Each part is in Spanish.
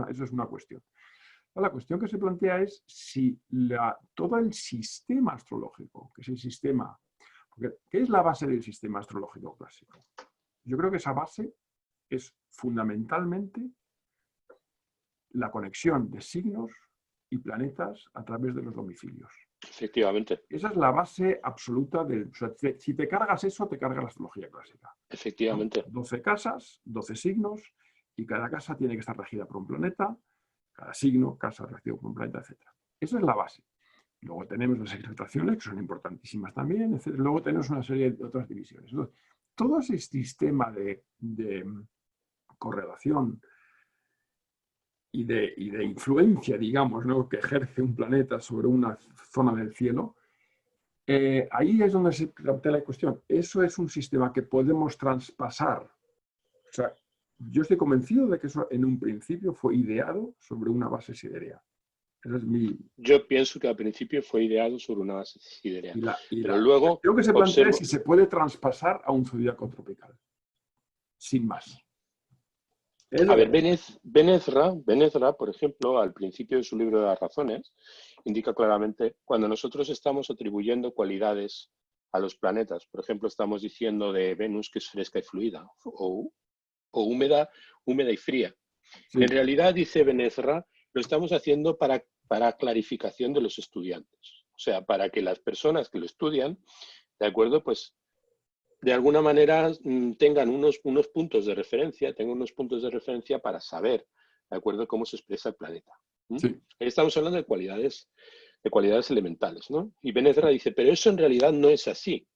eso es una cuestión. La cuestión que se plantea es si todo el sistema astrológico, que es el sistema... Porque, ¿qué es la base del sistema astrológico clásico? Yo creo que esa base es fundamentalmente la conexión de signos y planetas a través de los domicilios. Efectivamente. Esa es la base absoluta del... O sea, si te cargas eso, te carga la astrología clásica. Efectivamente. 12 casas, 12 signos, y cada casa tiene que estar regida por un planeta, cada signo, casa regido por un planeta, etc. Esa es la base. Luego tenemos las exaltaciones, que son importantísimas también, etc. Luego tenemos una serie de otras divisiones. Entonces, todo ese sistema de correlación y de influencia, digamos, ¿no?, que ejerce un planeta sobre una zona del cielo, ahí es donde se plantea la cuestión. Eso es un sistema que podemos traspasar. O sea, yo estoy convencido de que eso en un principio fue ideado sobre una base siderea. Esa es Yo pienso que al principio fue ideado sobre una base siderea. Pero la luego cuestión que se plantea observo... es si se puede traspasar a un zodíaco tropical. Sin más. A ver, Ben Ezra, por ejemplo, al principio de su libro de las razones, indica claramente cuando nosotros estamos atribuyendo cualidades a los planetas. Por ejemplo, estamos diciendo de Venus que es fresca y fluida, o húmeda y fría. Sí. En realidad, dice Ben Ezra, lo estamos haciendo para clarificación de los estudiantes. O sea, para que las personas que lo estudian, ¿de acuerdo?, pues de alguna manera tengan unos puntos de referencia, para saber, ¿de acuerdo?, cómo se expresa el planeta. Sí. Ahí estamos hablando de cualidades elementales, ¿no? Y Ben Ezra dice, pero eso en realidad no es así.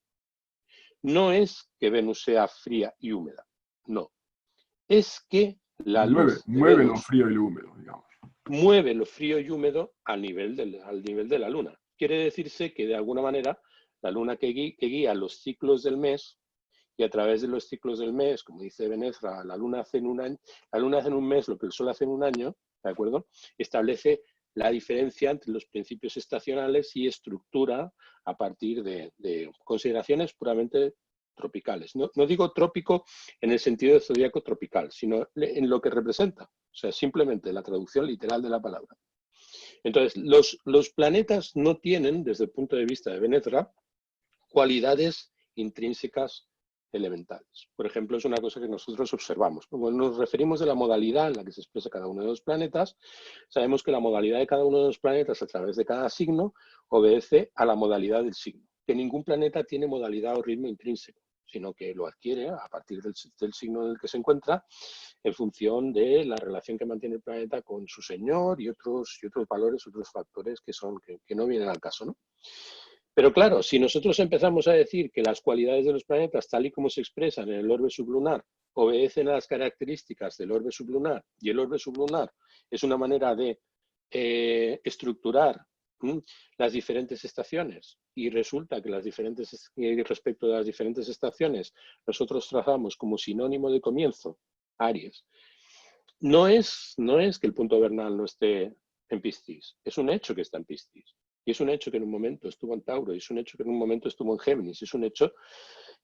No es que Venus sea fría y húmeda, no. Es que la luz de mueve Venus lo frío y lo húmedo, digamos. mueve lo frío y húmedo al nivel de la luna. Quiere decirse que de alguna manera la luna que guía los ciclos del mes, y a través de los ciclos del mes, como dice Ben Ezra, la luna hace en un mes lo que el sol hace en un año, ¿de acuerdo?, establece la diferencia entre los principios estacionales y estructura a partir de consideraciones puramente tropicales. No digo trópico en el sentido de zodíaco tropical, sino en lo que representa. O sea, simplemente la traducción literal de la palabra. Entonces, los planetas no tienen, desde el punto de vista de Ben Ezra, cualidades intrínsecas elementales. Por ejemplo, es una cosa que nosotros observamos. Cuando nos referimos a la modalidad en la que se expresa cada uno de los planetas, sabemos que la modalidad de cada uno de los planetas a través de cada signo obedece a la modalidad del signo. Que ningún planeta tiene modalidad o ritmo intrínseco, sino que lo adquiere a partir del signo en el que se encuentra en función de la relación que mantiene el planeta con su señor y otros valores, otros factores que no vienen al caso, ¿no? Pero claro, si nosotros empezamos a decir que las cualidades de los planetas, tal y como se expresan en el orbe sublunar, obedecen a las características del orbe sublunar, y el orbe sublunar es una manera de estructurar las diferentes estaciones, y resulta que respecto de las diferentes estaciones nosotros trazamos como sinónimo de comienzo Aries, no es que el punto vernal no esté en Piscis, es un hecho que está en Piscis. Y es un hecho que en un momento estuvo en Tauro, y es un hecho que en un momento estuvo en Géminis, y es un hecho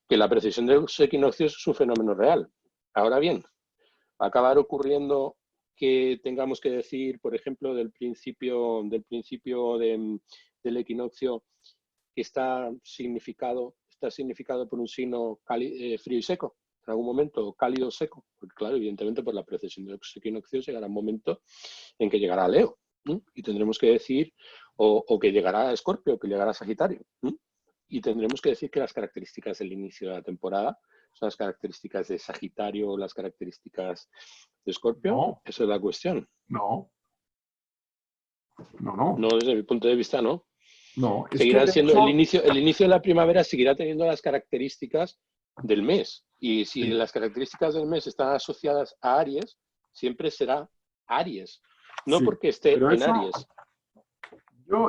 que la precesión de los equinoccios es un fenómeno real. Ahora bien, va a acabar ocurriendo que tengamos que decir, por ejemplo, del principio del equinoccio, que está significado por un signo frío y seco, en algún momento cálido o seco, porque claro, evidentemente por la precesión de los equinoccios llegará un momento en que llegará Leo, y tendremos que decir, o que llegará a Escorpio, o que llegará a Sagitario, y tendremos que decir que las características del inicio de la temporada son las características de Sagitario o las características de Escorpio. No. Esa es la cuestión. No, desde mi punto de vista, no. No, es Seguirán que siendo el inicio de la primavera seguirá teniendo las características del mes. Y si sí. las características del mes están asociadas a Aries, siempre será Aries. No Sí, porque esté pero en eso, Aries.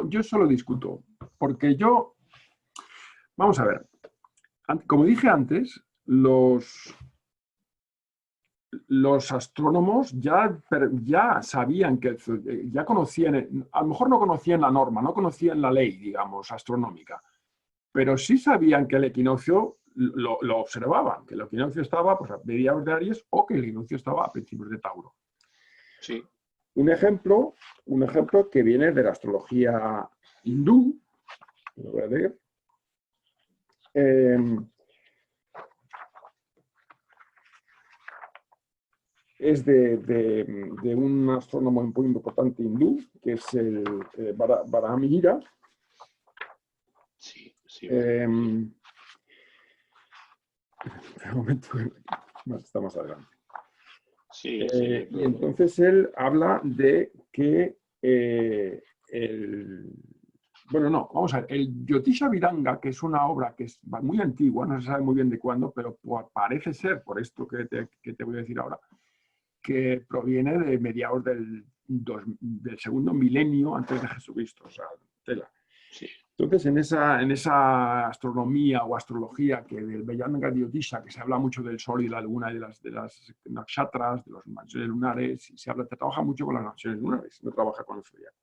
yo eso lo discuto, porque vamos a ver, como dije antes, los astrónomos ya sabían ya conocían, a lo mejor no conocían la norma, no conocían la ley, digamos, astronómica, pero sí sabían que el equinoccio lo observaban, que el equinoccio estaba pues, a mediados de Aries o que el equinoccio estaba a principios de Tauro. Sí. un ejemplo que viene de la astrología hindú, lo voy a leer. Es de un astrónomo muy importante hindú, que es el Varahamihira. Sí, sí. De momento, está más adelante. Sí, y entonces él habla de que bueno, no, vamos a ver, el Jyotisha Viranga, que es una obra que es muy antigua, no se sabe muy bien de cuándo, pero parece ser, por esto que te voy a decir ahora, que proviene de mediados del segundo milenio antes de Jesucristo, o sea, tela. Sí. Entonces, en esa astronomía o astrología que del Vedanga Jyotisha, que se habla mucho del Sol y la Luna y de las nakshatras, de las mansiones lunares, y se trabaja mucho con las mansiones lunares, no trabaja con el zodiaco.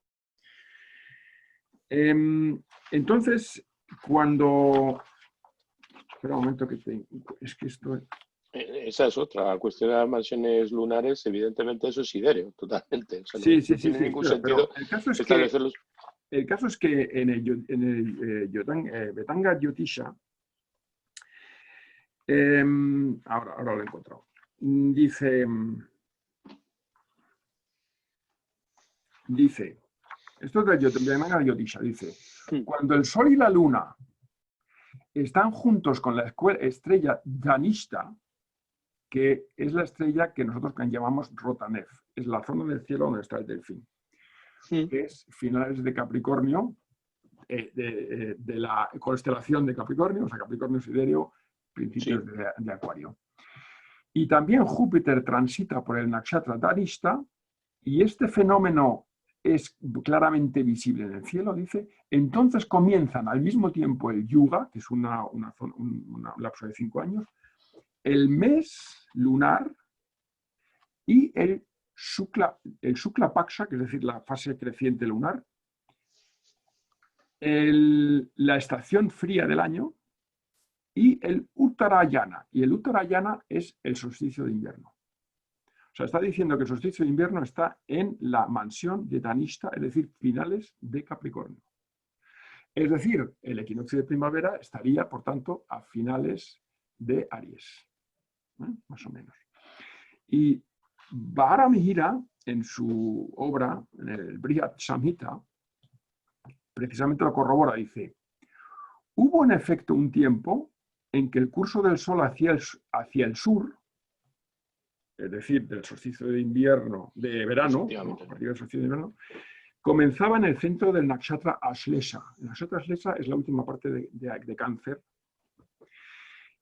Entonces, cuando... Espera un momento es que esto... Esa es otra cuestión de las mansiones lunares, evidentemente eso es siderio, totalmente. O sea, Sí, no tiene ningún sentido pero el caso es establecerlos. El caso es que en el Vedanga Jyotisha, ahora lo he encontrado, dice, esto es de Vedanga Jyotisha, dice, cuando el Sol y la Luna están juntos con la estrella Dhanishta, que es la estrella que nosotros llamamos Rotanev, es la zona del cielo donde está el delfín, que es finales de Capricornio, de la constelación de Capricornio, o sea, Capricornio siderio, principios de Acuario. Y también Júpiter transita por el nakshatra Dhanishta, y este fenómeno es claramente visible en el cielo, dice, entonces comienzan al mismo tiempo el Yuga, que es un lapso de 5 años, el mes lunar y el Shukla Paksha, que es decir, la fase creciente lunar, la estación fría del año y el Uttarayana. Y el Uttarayana es el solsticio de invierno. O sea, está diciendo que el solsticio de invierno está en la mansión de Dhanishta, es decir, finales de Capricornio. Es decir, el equinoccio de primavera estaría, por tanto, a finales de Aries, más o menos. Y Varahamihira, en su obra, en el Brihat Samhita, precisamente lo corrobora, dice, hubo en efecto un tiempo en que el curso del Sol hacia el sur, es decir, del solsticio de invierno, de verano, ¿no? A partir del solsticio de invierno, comenzaba en el centro del nakshatra Aslesha. El nakshatra Aslesha es la última parte de Cáncer.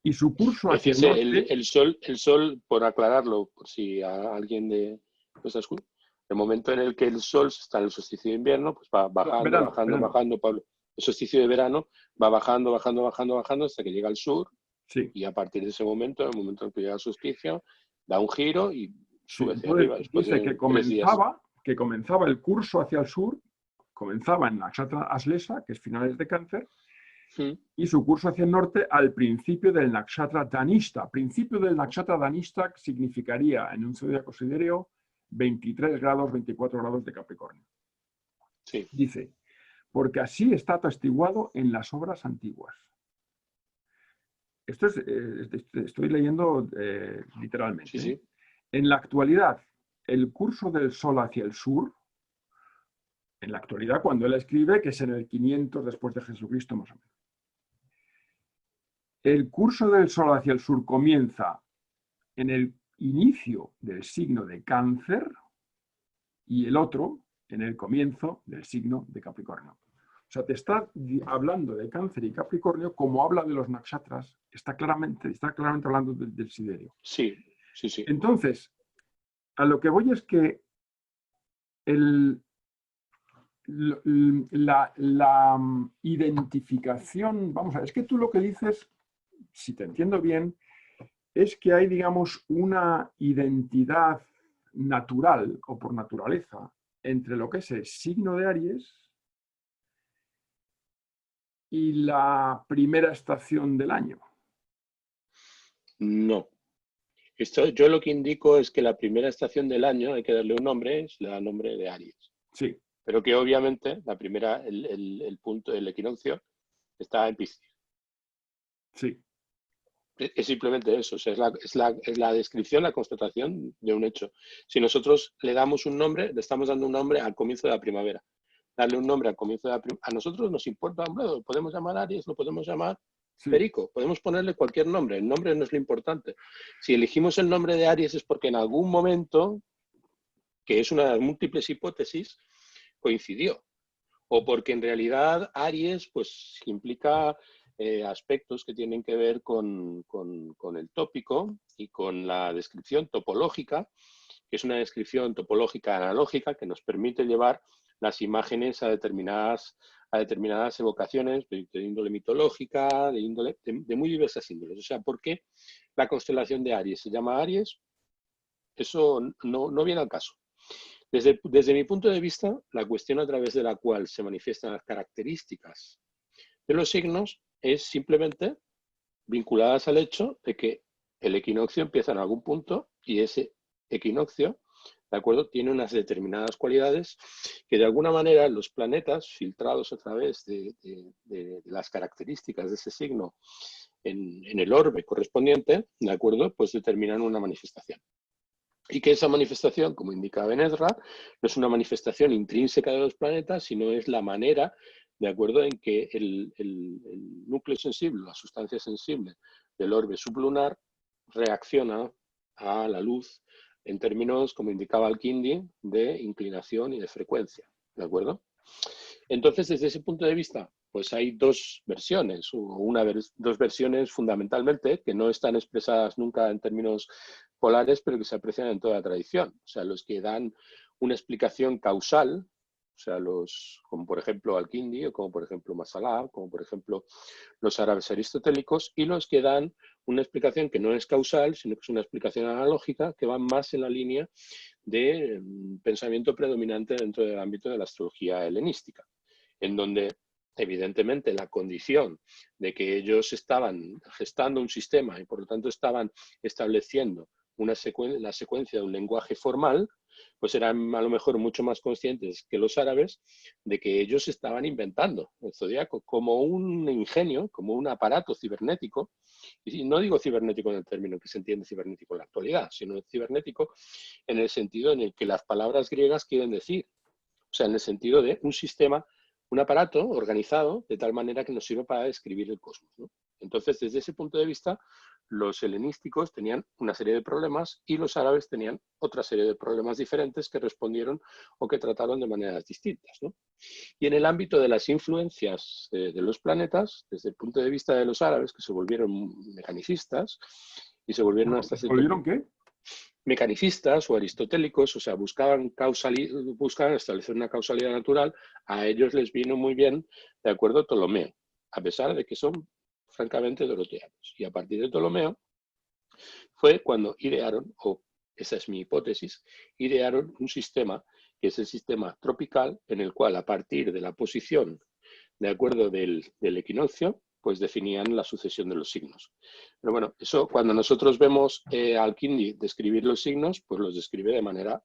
Y su curso hacia el norte... El sol, por aclararlo, por si a alguien de nuestra escuela, el momento en el que el sol está en el solsticio de invierno, pues va bajando, bajando, Pablo. El solsticio de verano va bajando hasta que llega al sur. Sí. Y a partir de ese momento, en el momento en que llega el solsticio, da un giro y sube hacia Entonces, arriba. dice que comenzaba el curso hacia el sur, comenzaba en nakshatra Aslesha, que es finales de Cáncer, y su curso hacia el norte al principio del nakshatra Dhanishta. Principio del nakshatra Dhanishta significaría en un zodiaco siderio 23 grados, 24 grados de Capricornio. Sí. Dice, porque así está atestiguado en las obras antiguas. Esto estoy leyendo literalmente. Sí, sí. En la actualidad, el curso del Sol hacia el sur, en la actualidad cuando él escribe, que es en el 500 después de Jesucristo más o menos, el curso del Sol hacia el sur comienza en el inicio del signo de Cáncer y el otro en el comienzo del signo de Capricornio. O sea, te está hablando de Cáncer y Capricornio como habla de los nakshatras, está claramente hablando del siderio. Sí, sí, sí. Entonces, a lo que voy es que la identificación, vamos a ver, es que tú lo que dices, si te entiendo bien, es que hay, digamos, una identidad natural o por naturaleza entre lo que es el signo de Aries y la primera estación del año. No. Esto, yo lo que indico es que la primera estación del año hay que darle un nombre, es el nombre de Aries. Sí. Pero que obviamente la primera, el punto del equinoccio está en Piscis. Sí. Es simplemente eso, o sea, es la descripción, la constatación de un hecho. Si nosotros le damos un nombre, le estamos dando un nombre al comienzo de la primavera. Darle un nombre al comienzo de la primavera, a nosotros nos importa, hombre, lo podemos llamar Aries, lo podemos llamar Sí. Perico, podemos ponerle cualquier nombre, el nombre no es lo importante. Si elegimos el nombre de Aries es porque en algún momento, que es una de las múltiples hipótesis, coincidió. O porque en realidad Aries pues implica aspectos que tienen que ver con el tópico y con la descripción topológica, que es una descripción topológica analógica que nos permite llevar las imágenes a determinadas evocaciones de índole mitológica, de muy diversas índoles. O sea, ¿por qué la constelación de Aries se llama Aries? Eso no viene al caso. Desde mi punto de vista, la cuestión a través de la cual se manifiestan las características de los signos es simplemente vinculadas al hecho de que el equinoccio empieza en algún punto y ese equinoccio, ¿de acuerdo?, tiene unas determinadas cualidades que de alguna manera los planetas, filtrados a través de las características de ese signo en el orbe correspondiente, ¿de acuerdo?, pues determinan una manifestación. Y que esa manifestación, como indica Benezra, no es una manifestación intrínseca de los planetas, sino es la manera, de acuerdo, en que el núcleo sensible, la sustancia sensible del orbe sublunar, reacciona a la luz en términos, como indicaba Al-Kindi, de inclinación y de frecuencia. ¿De acuerdo? Entonces, desde ese punto de vista, pues hay dos versiones, dos versiones fundamentalmente que no están expresadas nunca en términos polares, pero que se aprecian en toda la tradición. O sea, los que dan una explicación causal, o sea, como por ejemplo Al-Kindi, o como por ejemplo Masalá, como por ejemplo los árabes aristotélicos, y los que dan una explicación que no es causal, sino que es una explicación analógica, que va más en la línea de pensamiento predominante dentro del ámbito de la astrología helenística, en donde evidentemente la condición de que ellos estaban gestando un sistema y por lo tanto estaban estableciendo la secuencia de un lenguaje formal, pues eran a lo mejor mucho más conscientes que los árabes de que ellos estaban inventando el zodiaco como un ingenio, como un aparato cibernético, y no digo cibernético en el término que se entiende cibernético en la actualidad, sino cibernético en el sentido en el que las palabras griegas quieren decir, o sea, en el sentido de un sistema, un aparato organizado de tal manera que nos sirve para describir el cosmos, ¿no? Entonces, desde ese punto de vista, los helenísticos tenían una serie de problemas y los árabes tenían otra serie de problemas diferentes que respondieron o que trataron de maneras distintas, ¿no? Y en el ámbito de las influencias de los planetas, desde el punto de vista de los árabes, que se volvieron mecanicistas y se volvieron hasta ¿Se cierto volvieron punto qué? mecanicistas o aristotélicos, o sea, buscaban establecer una causalidad natural, a ellos les vino muy bien, de acuerdo, Ptolomeo, a pesar de que son francamente doroteanos. Y a partir de Ptolomeo fue cuando idearon, o esa es mi hipótesis, idearon un sistema que es el sistema tropical, en el cual a partir de la posición, de acuerdo, del equinoccio, pues definían la sucesión de los signos. Pero bueno, eso cuando nosotros vemos a Al-Kindi describir los signos, pues los describe de manera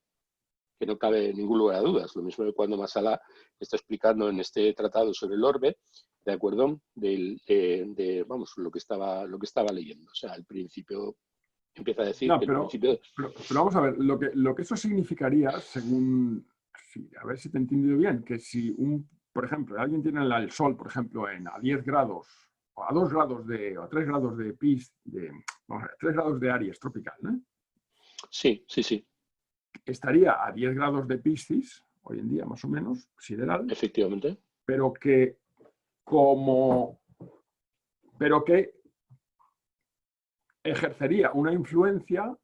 que no cabe ningún lugar a dudas. Lo mismo que cuando Masalá está explicando en este tratado sobre el orbe, de acuerdo, vamos, lo que estaba leyendo. O sea, al principio empieza a decir No, que el principio... pero vamos a ver, lo que eso significaría, según, sí, a ver si te he entendido bien, que si por ejemplo, alguien tiene el Sol, por ejemplo, a 10 grados, o a 2 grados o a 3 grados vamos a ver, 3 grados de Aries tropical, ¿no? Sí, sí, sí. Estaría a 10 grados de Piscis, hoy en día más o menos, sideral, Efectivamente. pero que ejercería una influencia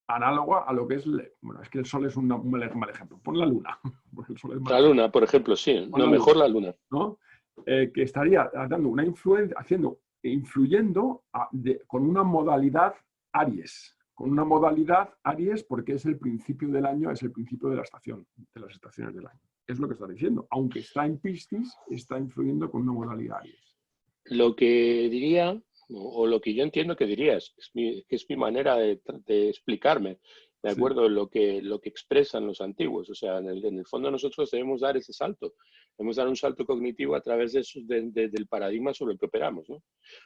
análoga a lo que es, bueno, es que el Sol es un mal ejemplo, pon la Luna, porque el Sol es mal La ejemplo. luna, por ejemplo, sí. Pon No, la mejor Luna, la luna. ¿no? Que estaría dando una influencia, influyendo con una modalidad Aries, porque es el principio del año, es el principio de la estación, de las estaciones del año. Es lo que está diciendo. Aunque está en Piscis, está influyendo con una modalidad Aries. Lo que diría, o lo que yo entiendo que dirías, que es mi manera de explicarme, ¿de Sí, acuerdo? Lo que expresan los antiguos. O sea, en el fondo nosotros debemos dar ese salto. Debemos dar un salto cognitivo a través del paradigma sobre el que operamos, ¿no? O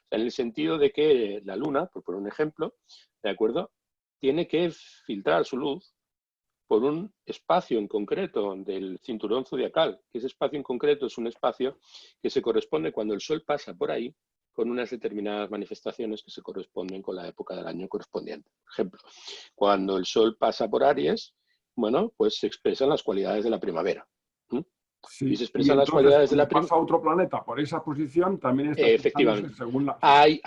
sea, en el sentido de que la Luna, por poner un ejemplo, ¿de acuerdo? Tiene que filtrar su luz por un espacio en concreto del cinturón zodiacal, que ese espacio en concreto es un espacio que se corresponde cuando el Sol pasa por ahí con unas determinadas manifestaciones que se corresponden con la época del año correspondiente. Por ejemplo, cuando el Sol pasa por Aries, bueno, pues se expresan las cualidades de la primavera. ¿Mm? Y sí. se Y expresan las entonces, cualidades de cuando la pasa primavera. otro planeta por esa posición, también está expresándose Efectivamente. según la... Sí,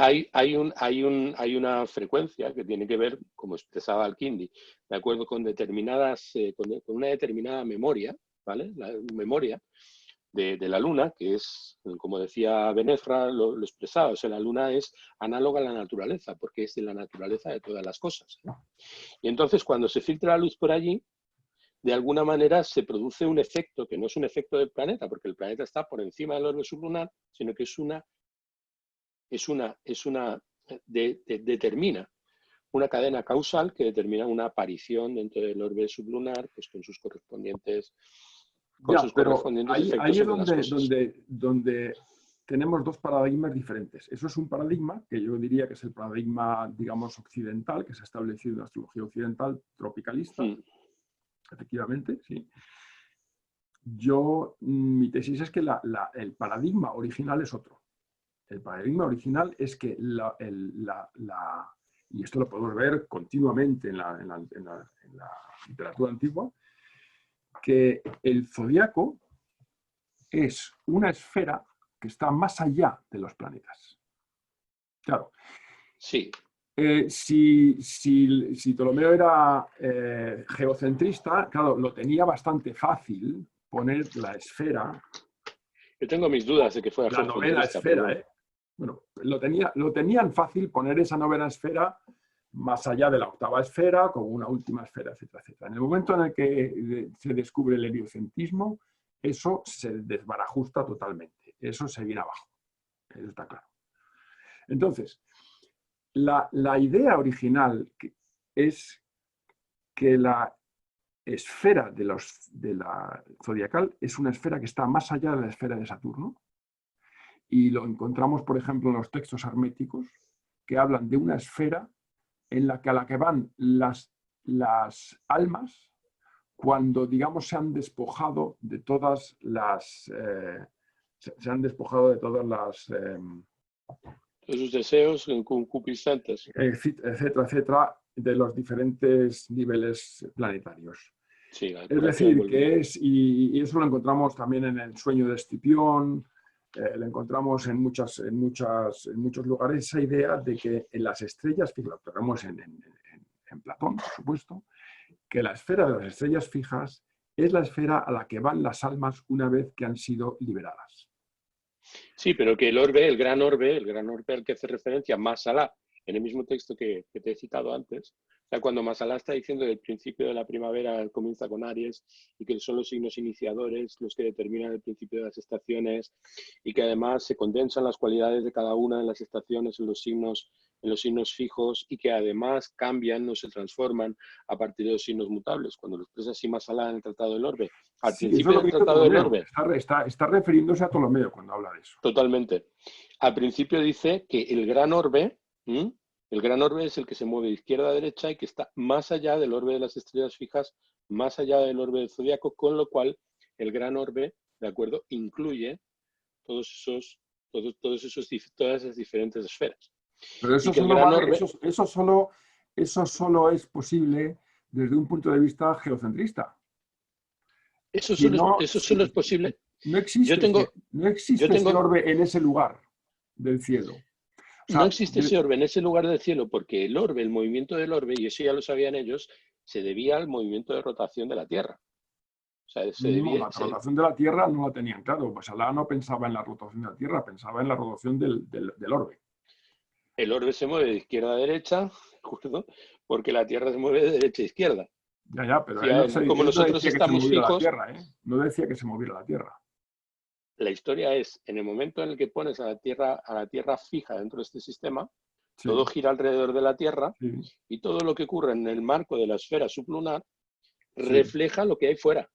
Hay una frecuencia que tiene que ver, como expresaba Al-Kindi, de acuerdo con con una determinada memoria, ¿vale? La memoria de la Luna, que es, como decía Benezra, lo expresaba, o sea, la Luna es análoga a la naturaleza, porque es de la naturaleza de todas las cosas. Y entonces, cuando se filtra la luz por allí, de alguna manera se produce un efecto, que no es un efecto del planeta, porque el planeta está por encima del orbe sublunar, sino que determina una cadena causal que determina una aparición dentro del orbe sublunar, pues con ya, sus pero correspondientes ahí efectos es sobre las cosas. donde tenemos dos paradigmas diferentes. Eso es un paradigma que yo diría que es el paradigma, digamos, occidental, que se ha establecido en la astrología occidental, tropicalista, Hmm. efectivamente, sí. Mi tesis es que el paradigma original es otro. El paradigma original es que y esto lo podemos ver continuamente en la literatura antigua, que el zodiaco es una esfera que está más allá de los planetas. Claro, Sí, si Ptolomeo era geocentrista, claro, lo tenía bastante fácil poner la esfera, yo tengo mis dudas de que fuera la novena geocentrista, pero esfera, bueno. ¿eh? Bueno, lo tenían fácil poner esa novena esfera más allá de la octava esfera, como una última esfera, etcétera, etcétera. En el momento en el que se descubre el heliocentrismo, eso se desbarajusta totalmente. Eso se viene abajo. Eso está claro. Entonces, la idea original es que la esfera de la zodiacal es una esfera que está más allá de la esfera de Saturno, y lo encontramos, por ejemplo, en los textos herméticos, que hablan de una esfera a la que van las almas cuando, digamos, se han despojado de todas las... se han despojado de todas las... De sus deseos concupiscentes. etcétera, etcétera, de los diferentes niveles planetarios. Sí, la Es depuración decir, volvió. y eso lo encontramos también en el sueño de Escipión, lo encontramos en muchos lugares, esa idea de que en las estrellas, que lo tenemos en Platón, por supuesto, que la esfera de las estrellas fijas es la esfera a la que van las almas una vez que han sido liberadas. Sí, pero que el gran orbe al que hace referencia Masalá, en el mismo texto que te he citado antes, o sea, cuando Masalá está diciendo que el principio de la primavera comienza con Aries y que son los signos iniciadores los que determinan el principio de las estaciones y que además se condensan las cualidades de cada una de las estaciones en los signos fijos y que además cambian, no se transforman a partir de los signos mutables. Cuando lo expresa así Masalá en el Tratado del Orbe, al Sí, eso es principio lo que del dice Tratado del Ptolomeo. Orbe, Está refiriéndose a Ptolomeo cuando habla de eso. totalmente. Al principio dice que el gran orbe, el gran orbe es el que se mueve de izquierda a derecha y que está más allá del orbe de las estrellas fijas, más allá del orbe del zodiaco, con lo cual el gran orbe, ¿de acuerdo?, incluye todas esas diferentes esferas. Pero Y eso que el solo gran vale, orbe, eso solo es posible desde un punto de vista geocentrista. Si no, eso solo es posible. no Yo existe, tengo, no yo existe ese tengo, orbe en ese lugar del cielo. O no sea, existe ese orbe en ese lugar del cielo porque el orbe, el movimiento del orbe, y eso ya lo sabían ellos, se debía al movimiento de rotación de la Tierra. O sea, no, la rotación de la Tierra no la tenían claro. Pues Alá no pensaba en la rotación de la Tierra, pensaba en la rotación del orbe. el orbe se mueve de izquierda a derecha, ¿de acuerdo? Porque la Tierra se mueve de derecha a izquierda. Ya, pero Si él como no nosotros decía que se estamos moviera la fijos, Tierra, ¿eh? No decía que se moviera la Tierra. la historia es, en el momento en el que pones a la Tierra fija dentro de este sistema, Sí, todo gira alrededor de la Tierra sí, y todo lo que ocurre en el marco de la esfera sublunar sí, refleja lo que hay fuera.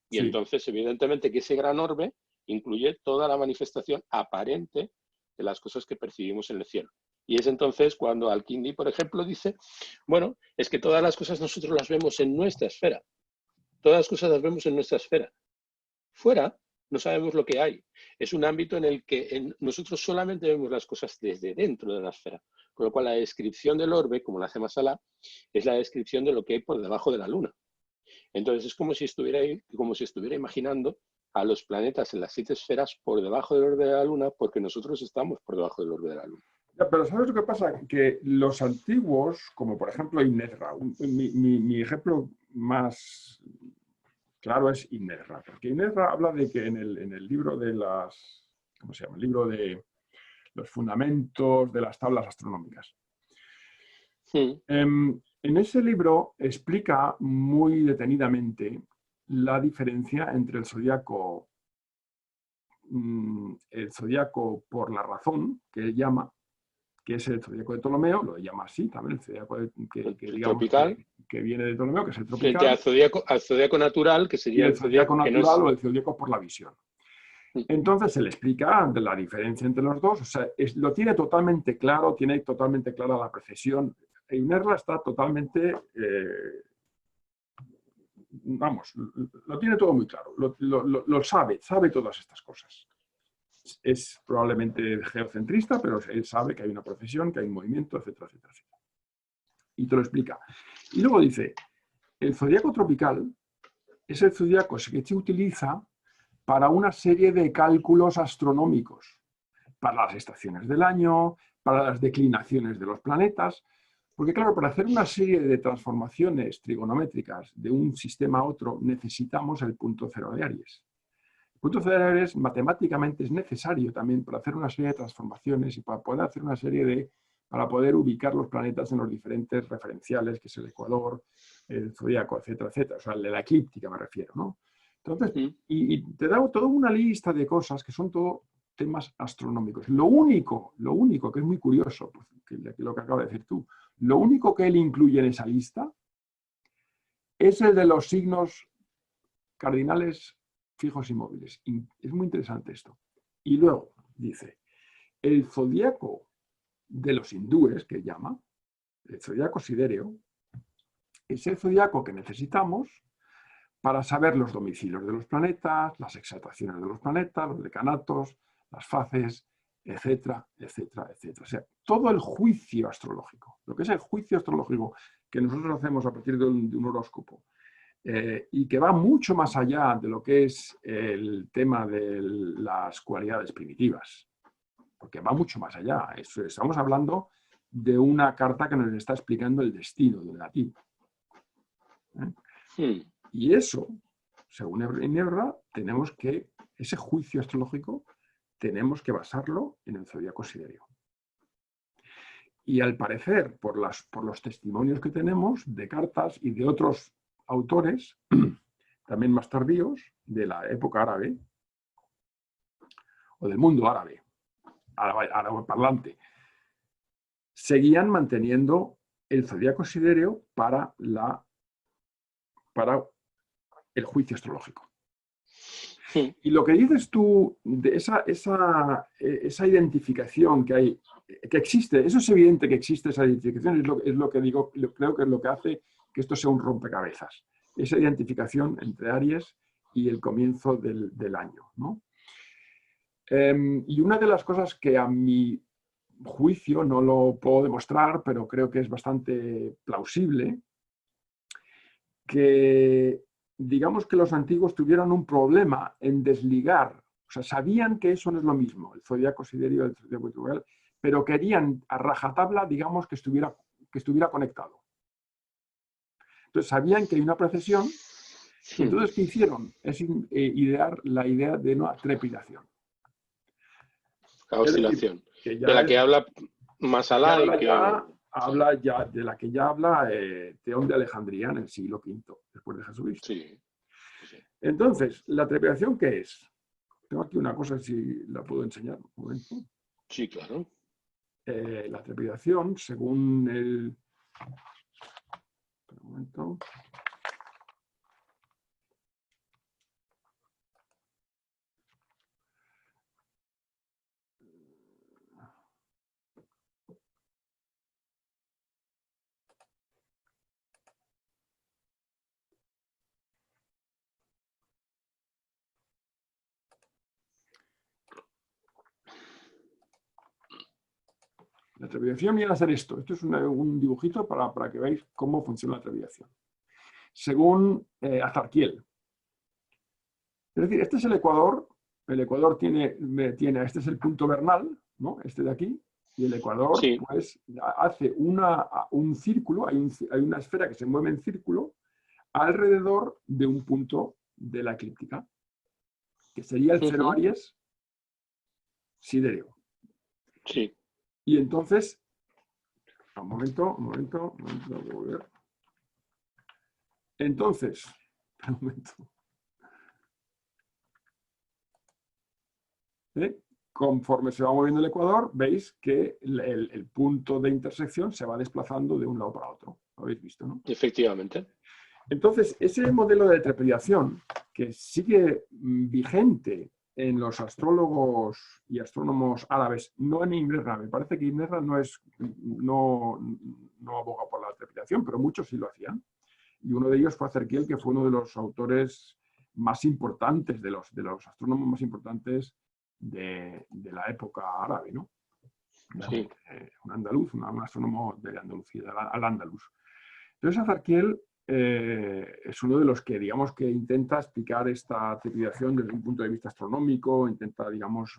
Y sí. entonces, evidentemente, que ese gran orbe incluye toda la manifestación aparente de las cosas que percibimos en el cielo. Y es entonces cuando Al-Kindi, por ejemplo, dice, bueno, es que todas las cosas nosotros las vemos en nuestra esfera. Todas las cosas las vemos en nuestra esfera. Fuera no sabemos lo que hay. Es un ámbito en el que nosotros solamente vemos las cosas desde dentro de la esfera. Con lo cual la descripción del orbe, como la hace Masalá, es la descripción de lo que hay por debajo de la Luna. Entonces es como si estuviera imaginando a los planetas en las 7 esferas por debajo del orbe de la Luna, porque nosotros estamos por debajo del orbe de la Luna. Ya, pero ¿sabes lo que pasa? Que los antiguos, como por ejemplo Inezra, mi ejemplo más claro es Inezra, porque Inezra habla de que en el libro de las, ¿cómo se llama? El libro de los fundamentos de las tablas astronómicas. Sí. En ese libro explica muy detenidamente la diferencia entre el zodiaco por la razón, que él llama, que es el zodiaco de Ptolomeo, lo llama así también, el zodiaco El digamos tropical, que viene de Ptolomeo, que es el frente tropical, al zodiaco natural, que y sería el el zodiaco zodiaco que no natural es... o el zodiaco por la visión. Entonces se le explica de la diferencia entre los dos, o sea, lo tiene totalmente claro, tiene totalmente clara la precesión. Einerla está totalmente, vamos, lo tiene todo muy claro, lo sabe todas estas cosas. Es probablemente geocentrista, pero él sabe que hay una precesión, que hay un movimiento, etcétera, etcétera, etcétera. Y te lo explica. Y luego dice, el zodiaco tropical es el zodiaco que se utiliza para una serie de cálculos astronómicos, para las estaciones del año, para las declinaciones de los planetas, porque claro, para hacer una serie de transformaciones trigonométricas de un sistema a otro necesitamos el punto cero de Aries. El punto cero de Aries matemáticamente es necesario también para hacer una serie de transformaciones y para poder hacer una serie para poder ubicar los planetas en los diferentes referenciales, que es el ecuador, el zodíaco, etcétera, etcétera, o sea, el de la eclíptica me refiero, ¿no? Entonces, y te da toda una lista de cosas que son todo temas astronómicos. Lo único que es muy curioso, pues, que lo que acabas de decir tú, lo único que él incluye en esa lista es el de los signos cardinales fijos y móviles. Y es muy interesante esto. Y luego dice, el zodíaco de los hindúes, que llama, el zodíaco sidéreo, es el zodíaco que necesitamos para saber los domicilios de los planetas, las exaltaciones de los planetas, los decanatos, las fases, etcétera, etcétera, etcétera. O sea, todo el juicio astrológico, lo que es el juicio astrológico que nosotros hacemos a partir de un horóscopo, y que va mucho más allá de lo que es el tema de las cualidades primitivas, porque va mucho más allá. Estamos hablando de una carta que nos está explicando el destino del nativo. Y eso, según Inebra, ese juicio astrológico tenemos que basarlo en el zodíaco sidéreo. Y al parecer, por los testimonios que tenemos de cartas y de otros autores, también más tardíos, de la época árabe, o del mundo árabe parlante, seguían manteniendo el zodíaco sidéreo para el juicio astrológico. Y lo que dices tú de esa identificación que existe, eso es evidente que existe esa identificación, es lo que digo, creo que es lo que hace que esto sea un rompecabezas, esa identificación entre Aries y el comienzo del año, ¿no? Y una de las cosas que a mi juicio no lo puedo demostrar, pero creo que es bastante plausible, que digamos que los antiguos tuvieron un problema en desligar, o sea, sabían que eso no es lo mismo, el zodiaco sidéreo del zodiaco tropical, pero querían a rajatabla, digamos, que estuviera conectado. Entonces sabían que hay una precesión, y entonces ¿qué hicieron? Es idear la idea de una trepidación. La oscilación. De la que habla Masalá y que... habla ya de la que ya habla Teón de Alejandría en el siglo V después de Jesucristo. Sí. Entonces, ¿la trepidación qué es? tengo aquí una cosa, si la puedo enseñar un momento. Sí, claro. La trepidación, según el... Un momento. La trepidación viene a ser esto. Esto es un dibujito para que veáis cómo funciona la trepidación. Según Azarquiel. Es decir, este es el Ecuador. El Ecuador tiene, este es el punto vernal, ¿no? Este de aquí. Y el Ecuador, Sí. pues, hace un círculo, hay una esfera que se mueve en círculo alrededor de un punto de la eclíptica, que sería el cero Aries sidéreo. Sí. Y entonces, un momento, voy a ver. Entonces, un momento. Conforme se va moviendo el ecuador, veis que el punto de intersección se va desplazando de un lado para otro. Lo habéis visto, ¿no? Efectivamente. Entonces, ese modelo de trepidación que sigue vigente en los astrólogos y astrónomos árabes, no en Ibn Ezra, me parece que Ibn Ezra no aboga por la trepidación, pero muchos sí lo hacían. Y uno de ellos fue Azarquiel, que fue uno de los autores más importantes, de los astrónomos más importantes de la época árabe, ¿no? Sí. Un andaluz, un astrónomo de Andalucía, al-Ándalus. Entonces, Azarquiel es uno de los que, digamos, que intenta explicar esta trepidación desde un punto de vista astronómico, intenta, digamos,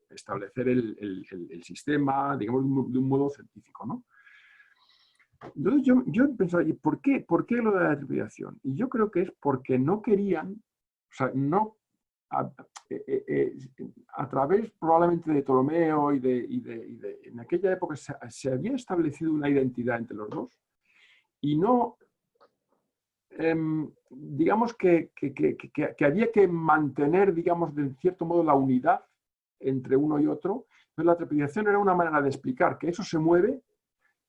establecer el sistema, digamos, de un modo científico, ¿no? Entonces yo pensaba, ¿y por qué lo de la trepidación? Y yo creo que es porque no querían, o sea, no, a través probablemente de Ptolomeo en aquella época se había establecido una identidad entre los dos y no, digamos que había que mantener, digamos, de cierto modo la unidad entre uno y otro. Entonces la trepidación era una manera de explicar que eso se mueve,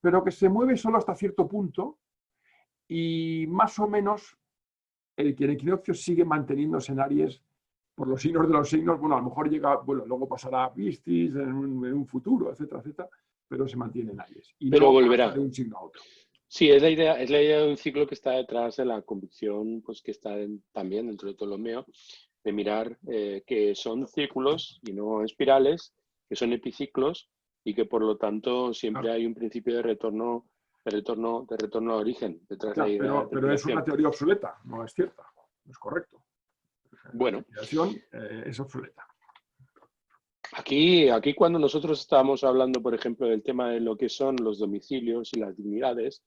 pero que se mueve solo hasta cierto punto y más o menos el equinoccio sigue manteniéndose en Aries por los signos de los signos. Bueno, a lo mejor llega, bueno, luego pasará a Piscis en un futuro, etcétera, etcétera, pero se mantiene en Aries y Pero no volverá pasa de un signo a otro. Sí, es la idea de un ciclo que está detrás de la convicción, pues que está también dentro de Ptolomeo, de mirar que son círculos y no espirales, que son epiciclos y que por lo tanto siempre hay un principio de retorno al origen detrás de la idea de Pero es una trepidación. teoría obsoleta, no es cierta, no es correcto. Bueno, la trepidación es obsoleta. Aquí cuando nosotros estábamos hablando, por ejemplo, del tema de lo que son los domicilios y las dignidades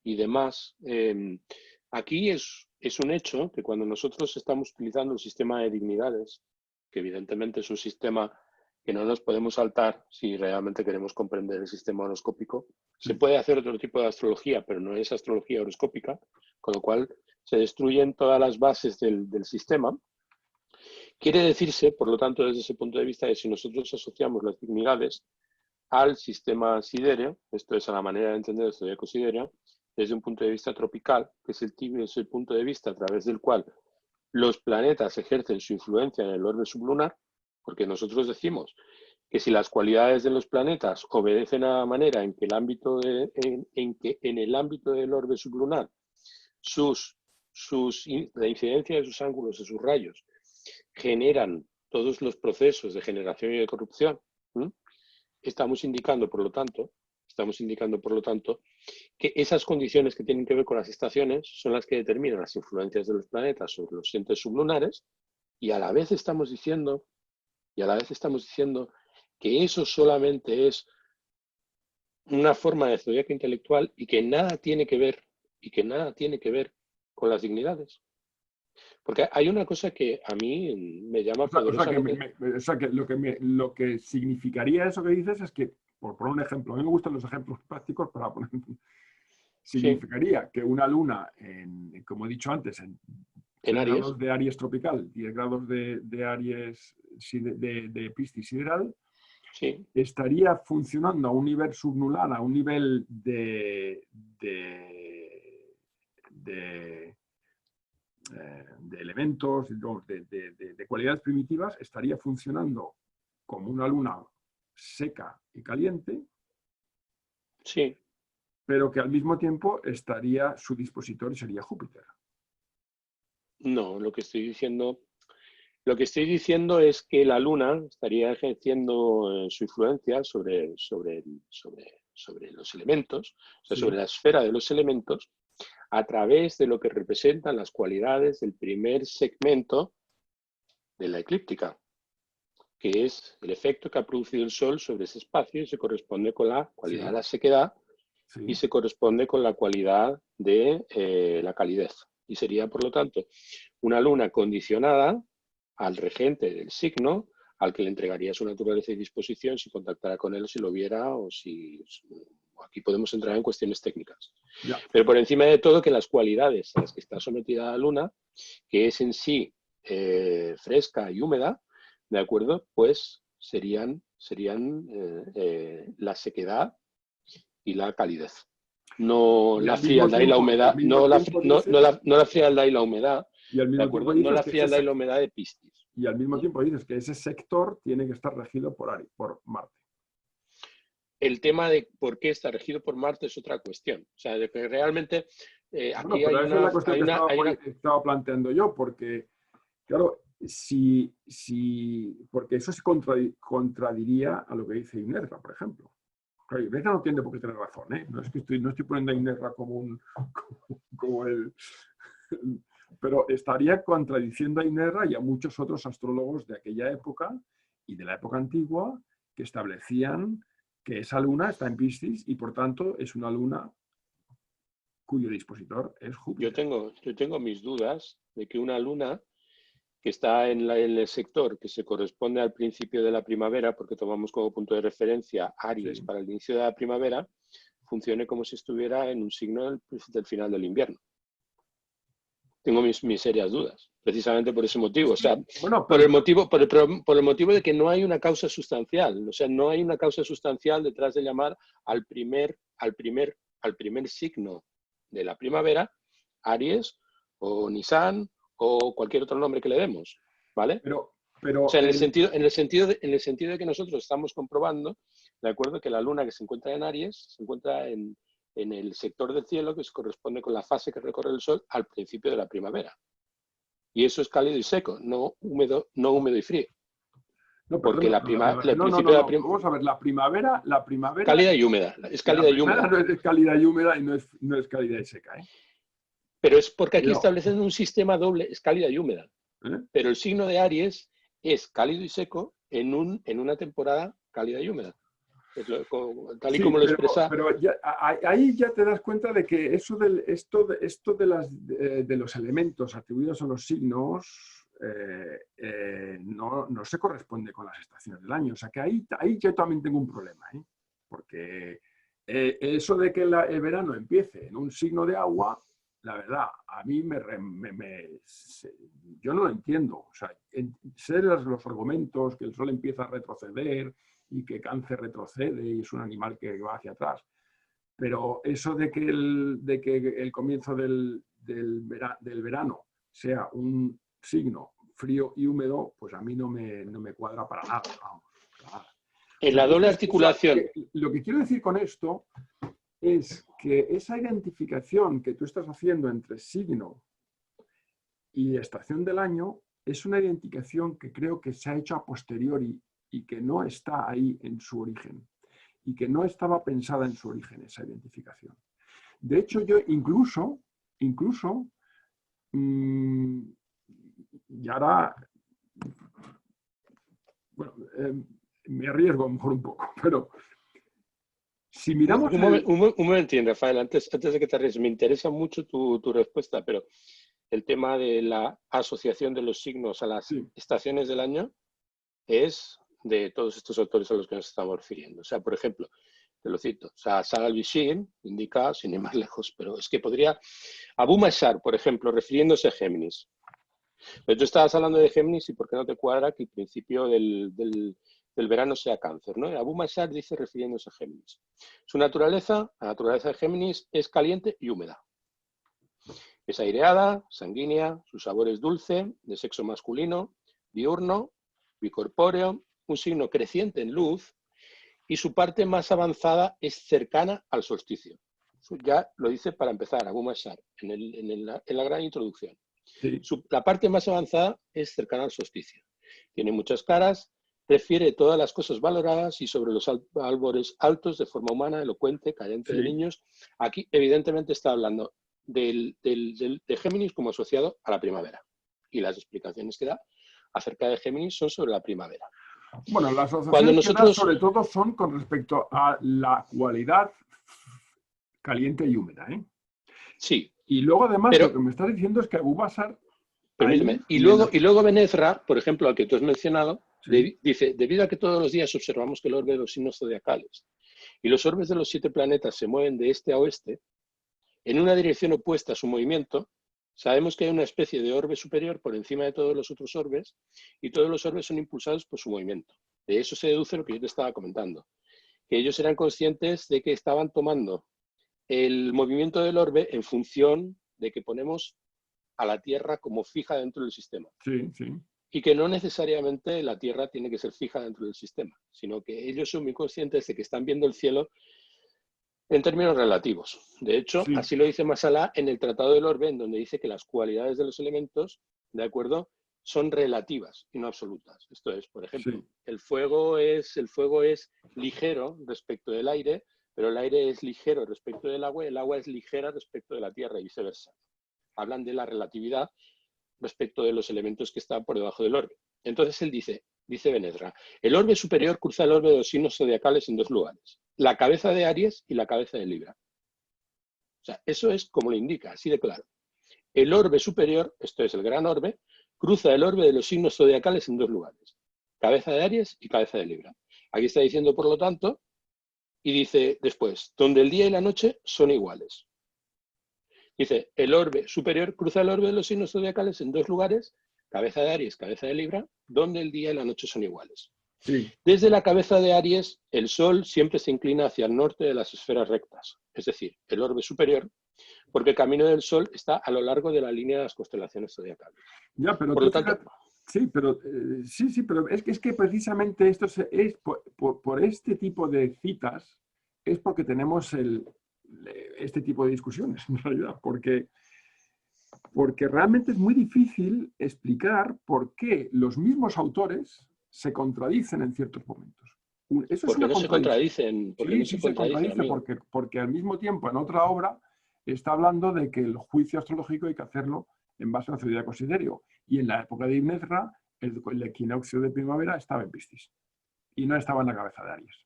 y demás, aquí es un hecho que cuando nosotros estamos utilizando un sistema de dignidades, que evidentemente es un sistema que no nos podemos saltar si realmente queremos comprender el sistema horoscópico, se puede hacer otro tipo de astrología, pero no es astrología horoscópica, con lo cual se destruyen todas las bases del sistema. Quiere decirse, por lo tanto, desde ese punto de vista, que si nosotros asociamos las dignidades al sistema sidéreo, esto es a la manera de entender el zodiaco sidéreo, desde un punto de vista tropical, que es el punto de vista a través del cual los planetas ejercen su influencia en el orbe sublunar, porque nosotros decimos que si las cualidades de los planetas obedecen a la manera en que en el ámbito del orbe sublunar la incidencia de sus ángulos, de sus rayos, generan todos los procesos de generación y de corrupción, estamos indicando, por lo tanto, que esas condiciones que tienen que ver con las estaciones son las que determinan las influencias de los planetas sobre los entes sublunares y a la vez estamos diciendo que eso solamente es una forma de zodiaco intelectual y que nada tiene que ver con las dignidades. Porque hay una cosa que a mí me llama poderosamente... O sea que lo que significaría eso que dices es que, por poner un ejemplo, a mí me gustan los ejemplos prácticos para poner... Significaría que una luna, como he dicho antes, en 3 Aries. grados de Aries tropical, 10 grados de Aries de Piscis sideral, Sí, estaría funcionando a un nivel sublunar, a un nivel de elementos, de cualidades primitivas, estaría funcionando como una luna seca y caliente, sí. pero que al mismo tiempo estaría su dispositor y sería Júpiter. No, lo que estoy diciendo es que la Luna estaría ejerciendo su influencia sobre los elementos, o sea, Sí, sobre la esfera de los elementos, a través de lo que representan las cualidades del primer segmento de la eclíptica, que es el efecto que ha producido el Sol sobre ese espacio y se corresponde con la cualidad de sí, la sequedad y sí. se corresponde con la cualidad de la calidez. Y sería, por lo tanto, una luna condicionada al regente del signo, al que le entregaría su naturaleza y disposición si contactara con él, si lo viera o si... Aquí podemos entrar en cuestiones técnicas. Ya. Pero por encima de todo, que las cualidades a las que está sometida la luna, que es en sí fresca y húmeda, ¿de acuerdo? Pues serían la sequedad y la calidez. No Y la al mismo frialdad y la tiempo, y al humedad, mismo tiempo dices, no la frialdad y la humedad, y al ¿de mismo tiempo acuerdo? No dices la que ese frialdad y la humedad de Piscis. y al mismo tiempo dices que ese sector tiene que estar regido por Marte. El tema de por qué está regido por Marte es otra cuestión. O sea, de que realmente Bueno, aquí pero esa es la cuestión que hay una... estaba planteando yo, porque, claro, porque eso se contradiría a lo que dice Inerra, por ejemplo. Claro, Inerra no tiene por qué tener razón, ¿eh? No es que no estoy poniendo a Inerra como el... Pero estaría contradiciendo a Inerra y a muchos otros astrólogos de aquella época y de la época antigua que establecían que esa luna está en Piscis y por tanto es una luna cuyo dispositor es Júpiter. Yo tengo mis dudas de que una luna que está en el sector que se corresponde al principio de la primavera, porque tomamos como punto de referencia Aries Sí. para el inicio de la primavera, funcione como si estuviera en un signo del final del invierno. Tengo mis serias dudas, precisamente por ese motivo. O sea, Sí, bueno, por el motivo de que no hay una causa sustancial. O sea, no hay una causa sustancial detrás de llamar al primer signo de la primavera, Aries o Nisan o cualquier otro nombre que le demos, ¿vale? pero, O pero sea, en el sentido de que nosotros estamos comprobando, de acuerdo, que la luna que se encuentra en Aries se encuentra en el sector del cielo que se corresponde con la fase que recorre el Sol al principio de la primavera. Y eso es cálido y seco, no húmedo y frío. no, Porque perdona, el no, principio de la primavera... vamos a ver, la primavera, Cálida y húmeda, es la cálida y primavera húmeda. no es cálida y húmeda y no es cálida y seca, ¿eh? Pero es porque aquí Cuidado, establecen un sistema doble, es cálida y húmeda. ¿eh? Pero el signo de Aries es cálido y seco en una temporada cálida y húmeda. Tal y Sí, como lo expresa... pero ahí ya te das cuenta de que esto de los elementos atribuidos a los signos no se corresponde con las estaciones del año. O sea que ahí yo también tengo un problema, ¿eh? Porque eso de que el verano empiece en un signo de agua, la verdad, a mí yo no lo entiendo. O sea, sé los argumentos, que el sol empieza a retroceder y que Cáncer retrocede y es un animal que va hacia atrás. Pero eso de que el comienzo del verano sea un signo frío y húmedo, pues a mí no me cuadra para nada, vamos, para nada. O En sea, la doble articulación... lo que quiero decir con esto es que esa identificación que tú estás haciendo entre signo y estación del año es una identificación que creo que se ha hecho a posteriori y que no está ahí en su origen y que no estaba pensada en su origen esa identificación. De hecho, yo incluso y ahora, bueno, me arriesgo a lo mejor un poco, pero si miramos Un momento, Rafael, antes de que te arriesgues, me interesa mucho tu respuesta, pero el tema de la asociación de los signos a las sí, estaciones del año es de todos estos autores a los que nos estamos refiriendo. O sea, por ejemplo, te lo cito, o sea, Sarah Albishir indica, sin ir más lejos, pero es que podría, Abu Mashar, por ejemplo, refiriéndose a Géminis, Pero tú estabas hablando de Géminis y por qué no te cuadra que el principio del verano sea Cáncer, ¿no? Abu Mashar dice refiriéndose a Géminis. Su naturaleza, la naturaleza de Géminis, es caliente y húmeda. Es aireada, sanguínea, su sabor es dulce, de sexo masculino, diurno, bicorpóreo, un signo creciente en luz y su parte más avanzada es cercana al solsticio. Eso ya lo dice para empezar Abu Mashar en la gran introducción. Sí. La parte más avanzada es cercana al solsticio. Tiene muchas caras, refiere todas las cosas valoradas y sobre los árboles altos de forma humana, elocuente, caliente de niños. Aquí evidentemente está hablando de Géminis como asociado a la primavera. Y las explicaciones que da acerca de Géminis son sobre la primavera. Bueno, las Cuando asociaciones que da sobre todo son con respecto a la cualidad caliente y húmeda, ¿eh? Sí. Y luego además pero, lo que me estás diciendo es que Abu Mashar... Permíteme. Y luego Benezra, por ejemplo, al que tú has mencionado, sí. dice, debido a que todos los días observamos que el orbe de los signos zodiacales y los orbes de los 7 planetas se mueven de este a oeste, en una dirección opuesta a su movimiento, sabemos que hay una especie de orbe superior por encima de todos los otros orbes y todos los orbes son impulsados por su movimiento. De eso se deduce lo que yo te estaba comentando, que ellos eran conscientes de que estaban tomando el movimiento del orbe en función de que ponemos a la Tierra como fija dentro del sistema. Sí, sí. Y que no necesariamente la Tierra tiene que ser fija dentro del sistema, sino que ellos son muy conscientes de que están viendo el cielo en términos relativos. De hecho, Sí. así lo dice Masalá en el Tratado del Orbe, en donde dice que las cualidades de los elementos, ¿de acuerdo?, son relativas y no absolutas. Esto es, por ejemplo, Sí. el fuego es ligero respecto del aire, pero el aire es ligero respecto del agua y el agua es ligera respecto de la Tierra y viceversa. Hablan de la relatividad respecto de los elementos que están por debajo del orbe. Entonces él dice Benezra, el orbe superior cruza el orbe de los signos zodiacales en 2 lugares, la cabeza de Aries y la cabeza de Libra. O sea, eso es como lo indica, así de claro. El orbe superior, esto es el gran orbe, cruza el orbe de los signos zodiacales en 2 lugares, cabeza de Aries y cabeza de Libra. Aquí está diciendo, por lo tanto, y dice después, donde el día y la noche son iguales. Dice, el orbe superior cruza el orbe de los signos zodiacales en 2 lugares, cabeza de Aries, cabeza de Libra, donde el día y la noche son iguales. Sí. Desde la cabeza de Aries, el Sol siempre se inclina hacia el norte de las esferas rectas, es decir, el orbe superior, porque el camino del Sol está a lo largo de la línea de las constelaciones zodiacales. Ya, pero por lo tanto, sí, pero es que precisamente esto es por este tipo de citas es porque tenemos este tipo de discusiones, en realidad, porque realmente es muy difícil explicar por qué los mismos autores se contradicen en ciertos momentos. Eso es porque una no se contradicción. contradicen, porque no se contradicen, amigo. Porque al mismo tiempo en otra obra está hablando de que el juicio astrológico hay que hacerlo en base al zodíaco siderio. Y en la época de Ibn Ezra, el equinoccio de primavera estaba en Piscis y no estaba en la cabeza de Aries.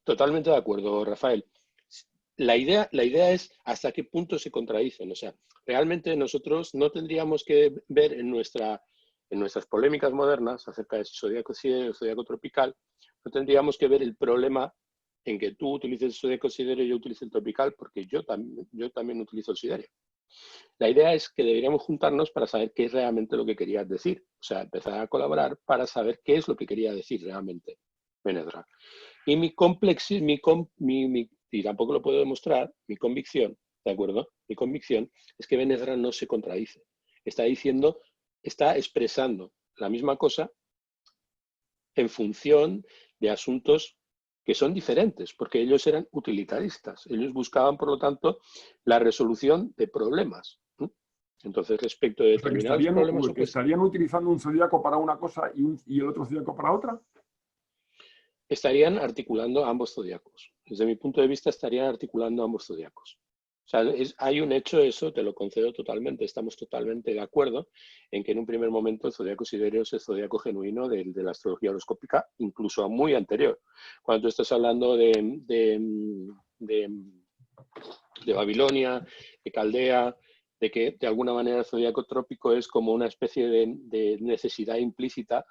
Totalmente de acuerdo, Rafael. La idea es hasta qué punto se contradicen. O sea, realmente nosotros no tendríamos que ver en nuestras polémicas modernas acerca de si zodíaco siderio o zodíaco tropical, no tendríamos que ver el problema en que tú utilices el zodíaco siderio y yo utilice el tropical, porque yo también utilizo el siderio. La idea es que deberíamos juntarnos para saber qué es realmente lo que querías decir. O sea, empezar a colaborar para saber qué es lo que quería decir realmente Benezra. Y y tampoco lo puedo demostrar, mi convicción, ¿de acuerdo? Mi convicción es que Benezra no se contradice. Está expresando la misma cosa en función de asuntos que son diferentes, porque ellos eran utilitaristas. Ellos buscaban, por lo tanto, la resolución de problemas. Entonces, respecto de O sea, determinados problemas o que estarían utilizando un zodíaco para una cosa y el otro zodíaco para otra. Estarían articulando ambos zodiacos. Desde mi punto de vista, estarían articulando ambos zodiacos. O sea, hay un hecho, eso te lo concedo totalmente, estamos totalmente de acuerdo en que en un primer momento el zodiaco siderio es el zodiaco genuino de la astrología horoscópica, incluso muy anterior. Cuando tú estás hablando de Babilonia, de Caldea, de que de alguna manera el zodiaco trópico es como una especie de necesidad implícita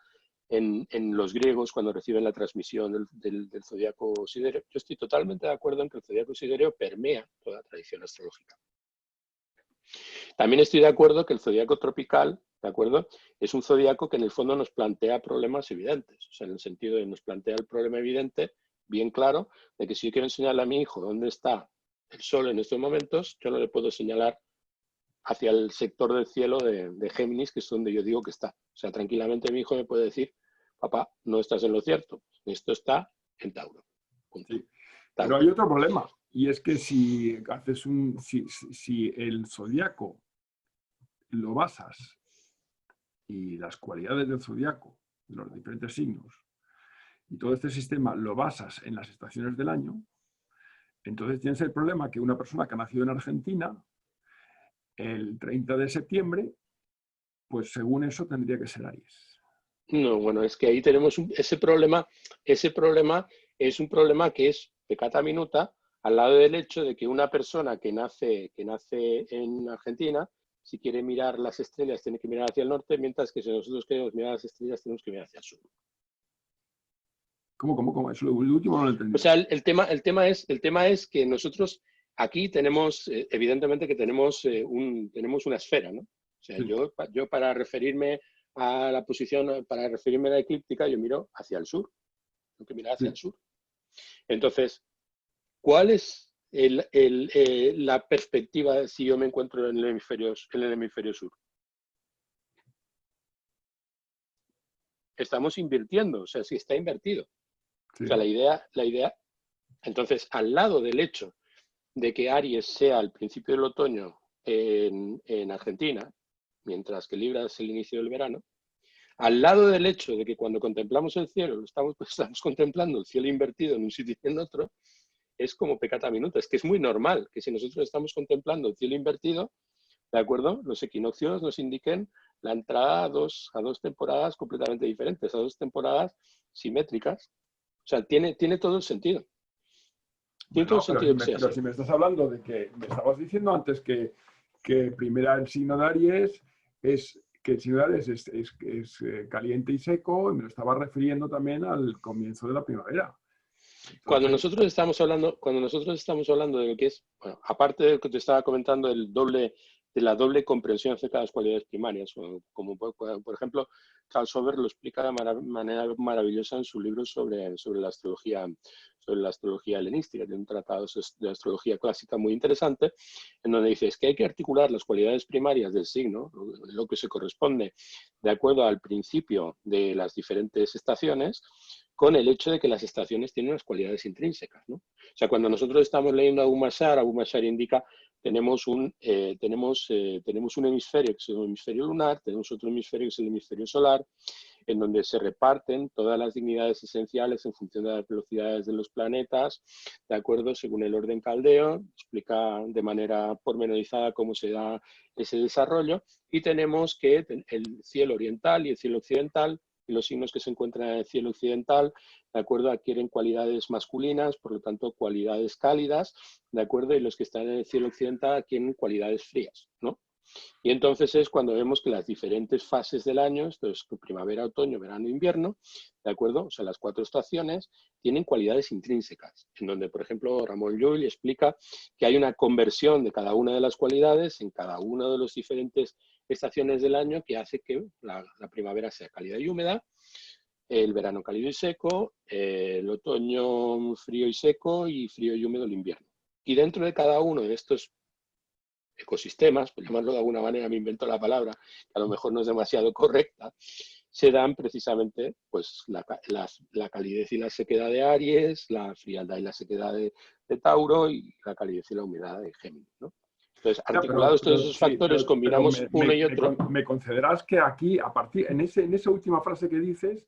en los griegos cuando reciben la transmisión del zodiaco siderio. Yo estoy totalmente de acuerdo en que el zodiaco siderio permea toda la tradición astrológica. También estoy de acuerdo que el zodiaco tropical ¿de acuerdo? Es un zodiaco que en el fondo nos plantea problemas evidentes, o sea, en el sentido de nos plantea el problema evidente, bien claro, de que si yo quiero enseñarle a mi hijo dónde está el sol en estos momentos, yo no le puedo señalar hacia el sector del cielo de Géminis, que es donde yo digo que está. O sea, tranquilamente mi hijo me puede decir, papá, no estás en lo cierto, esto está en Tauro. Punto. Sí. Pero Tauro. hay otro problema, y es que si haces si el zodiaco lo basas y las cualidades del zodiaco, de los diferentes signos, y todo este sistema lo basas en las estaciones del año, entonces tienes el problema que una persona que ha nacido en Argentina, el 30 de septiembre, pues según eso tendría que ser Aries. No, bueno, es que ahí tenemos ese problema es un problema que es peccata minuta al lado del hecho de que una persona que nace en Argentina, si quiere mirar las estrellas, tiene que mirar hacia el norte, mientras que si nosotros queremos mirar las estrellas, tenemos que mirar hacia el sur. ¿Cómo? Eso, el último no lo he O entendido. sea, el tema es que nosotros aquí tenemos, evidentemente que tenemos una esfera, ¿no? O sea, Sí. yo para referirme a la posición, para referirme a la eclíptica, yo miro hacia el sur, tengo que mirar hacia el Sí. sur. Entonces, ¿cuál es la perspectiva si yo me encuentro en el hemisferio sur? Estamos invirtiendo, o sea, si está invertido. O sea, Sí. la idea, entonces, al lado del hecho de que Aries sea el principio del otoño en Argentina, mientras que Libra es el inicio del verano, al lado del hecho de que cuando contemplamos el cielo, estamos contemplando el cielo invertido en un sitio y en otro, es como peccata minuta. Es que es muy normal que si nosotros estamos contemplando el cielo invertido, ¿de acuerdo? Los equinoccios nos indiquen la entrada a dos temporadas completamente diferentes, a dos temporadas simétricas. O sea, tiene todo el sentido. Tiene todo el Bueno, sentido que sea pero así. si me estás hablando de que me estabas diciendo antes que primero el signo de Aries es que el signo de Aries es caliente y seco, y me lo estaba refiriendo también al comienzo de la primavera. Entonces, Cuando nosotros estamos hablando de lo que es, bueno, aparte de lo que te estaba comentando, de la doble comprensión acerca de las cualidades primarias, como por ejemplo, Charles Sober lo explica de manera maravillosa en su libro sobre la astrología helenística, de un tratado de astrología clásica muy interesante, en donde dice es que hay que articular las cualidades primarias del signo, lo que se corresponde de acuerdo al principio de las diferentes estaciones, con el hecho de que las estaciones tienen unas cualidades intrínsecas, ¿no? O sea, cuando nosotros estamos leyendo a Abu Mashar indica tenemos un hemisferio que es el hemisferio lunar, tenemos otro hemisferio que es el hemisferio solar, en donde se reparten todas las dignidades esenciales en función de las velocidades de los planetas, de acuerdo, según el orden caldeo, explica de manera pormenorizada cómo se da ese desarrollo, y tenemos que el cielo oriental y el cielo occidental, y los signos que se encuentran en el cielo occidental, ¿de acuerdo? Adquieren cualidades masculinas, por lo tanto, cualidades cálidas, ¿de acuerdo? Y los que están en el cielo occidental adquieren cualidades frías, ¿no? Y entonces es cuando vemos que las diferentes fases del año, esto es primavera, otoño, verano, invierno, ¿de acuerdo? O sea, las 4 estaciones tienen cualidades intrínsecas, en donde, por ejemplo, Ramón Llull explica que hay una conversión de cada una de las cualidades en cada una de las diferentes estaciones del año que hace que la primavera sea cálida y húmeda, el verano cálido y seco, el otoño frío y seco y frío y húmedo el invierno. Y dentro de cada uno de estos ecosistemas, por llamarlo de alguna manera, me invento la palabra, que a lo mejor no es demasiado correcta, se dan precisamente pues, la calidez y la sequedad de Aries, la frialdad y la sequedad de Tauro y la calidez y la humedad de Géminis, ¿no? Entonces, ya, articulados todos esos sí, factores, pero combinamos uno y otro. me concederás que aquí, a partir, en esa última frase que dices,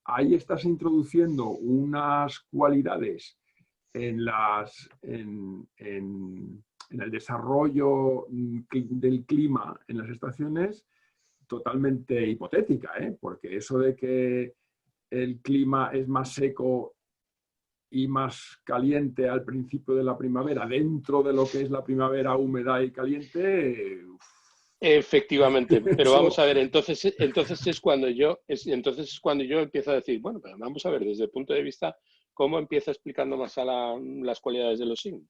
ahí estás introduciendo unas cualidades en, en el desarrollo del clima en las estaciones totalmente hipotética, ¿eh? Porque eso de que el clima es más seco y más caliente al principio de la primavera, dentro de lo que es la primavera húmeda y caliente, Efectivamente, pero eso, vamos a ver, entonces es cuando entonces es cuando yo empiezo a decir, bueno, pero vamos a ver desde el punto de vista cómo empieza explicando más las cualidades de los signos.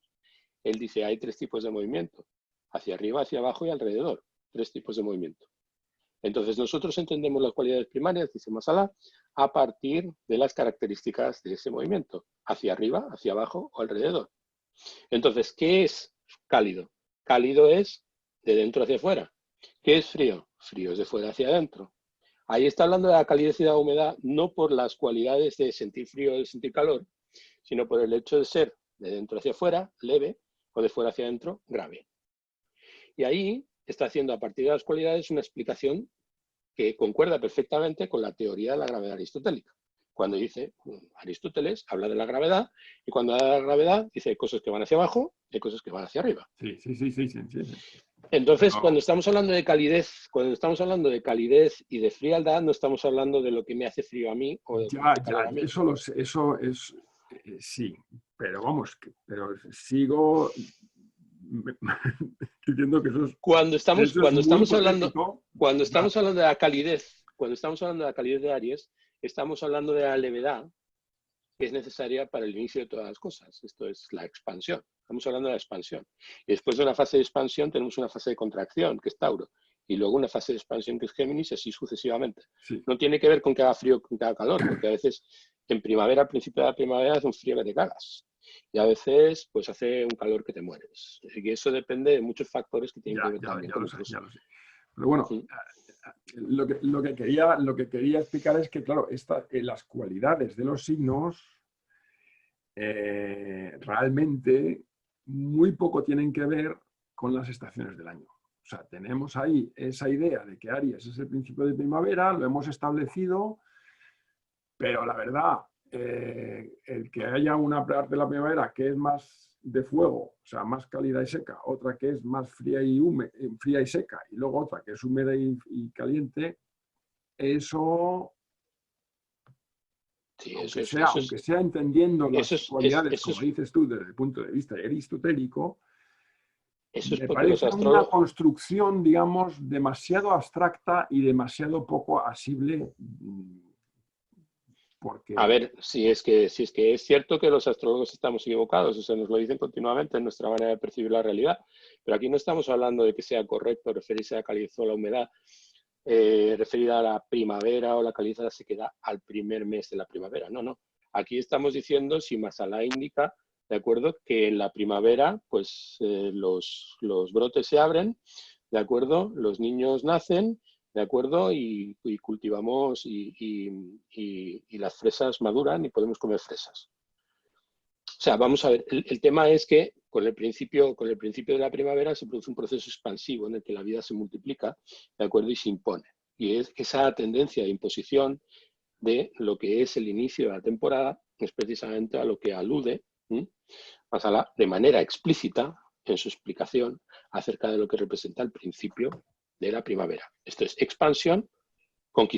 Él dice, hay 3 tipos de movimiento, hacia arriba, hacia abajo y alrededor, 3 tipos de movimiento. Entonces nosotros entendemos las cualidades primarias, dice Masalá, a partir de las características de ese movimiento, hacia arriba, hacia abajo o alrededor. Entonces, ¿qué es cálido? Cálido es de dentro hacia afuera. ¿Qué es frío? Frío es de fuera hacia adentro. Ahí está hablando de la calidez y la humedad, no por las cualidades de sentir frío o de sentir calor, sino por el hecho de ser de dentro hacia afuera, leve, o de fuera hacia adentro, grave. Y ahí está haciendo a partir de las cualidades una explicación que concuerda perfectamente con la teoría de la gravedad aristotélica. Cuando dice, Aristóteles habla de la gravedad, y cuando habla de la gravedad dice hay cosas que van hacia abajo y hay cosas que van hacia arriba. Sí. Entonces, Pero cuando estamos hablando de calidez, y de frialdad, no estamos hablando de lo que me hace frío a mí o de lo que me hace calor a mí. eso, eso es, sí, pero vamos, pero sigo diciendo que Cuando estamos Claro. hablando de la calidez, de Aries, estamos hablando de la levedad que es necesaria para el inicio de todas las cosas. Esto es la expansión. Estamos hablando de la expansión. Y después de una fase de expansión tenemos una fase de contracción, que es Tauro. Y luego una fase de expansión, que es Géminis, y así sucesivamente. Sí. No tiene que ver con que haga frío o con que haga calor, porque a veces en primavera, al principio de la primavera, hace un frío que te cagas. Y a veces, pues hace un calor que te mueres. Y eso depende de muchos factores que tienen que ver también con otros. Ya lo sé. Pero bueno, ¿Sí? lo que quería explicar es que, claro, las cualidades de los signos realmente muy poco tienen que ver con las estaciones del año. O sea, tenemos ahí esa idea de que Aries es el principio de primavera, lo hemos establecido, pero la verdad, el que haya una parte de la primavera que es más de fuego, o sea, más cálida y seca, otra que es más fría y seca, y luego otra que es húmeda y caliente, eso, Sí, aunque sea entendiendo las cualidades, como dices tú, desde el punto de vista aristotélico, eso es me porque los parece una astrólogos... construcción, digamos, demasiado abstracta y demasiado poco asible. Porque... A ver, si es que es cierto que los astrólogos estamos equivocados, o sea, nos lo dicen continuamente en nuestra manera de percibir la realidad, pero aquí no estamos hablando de que sea correcto referirse a la calidez o la humedad, referida a la primavera o la calidez o la sequedad al primer mes de la primavera. No, no. Aquí estamos diciendo, si Masalá indica, de acuerdo, que en la primavera, pues los brotes se abren, de acuerdo, los niños nacen, ¿de acuerdo? Y cultivamos y las fresas maduran y podemos comer fresas. O sea, vamos a ver, el tema es que con el principio de la primavera se produce un proceso expansivo en el que la vida se multiplica, ¿de acuerdo? Y se impone. Y es esa tendencia de imposición de lo que es el inicio de la temporada es precisamente a lo que alude Masalá de manera explícita en su explicación acerca de lo que representa el principio de la primavera. Esto es expansión, conquista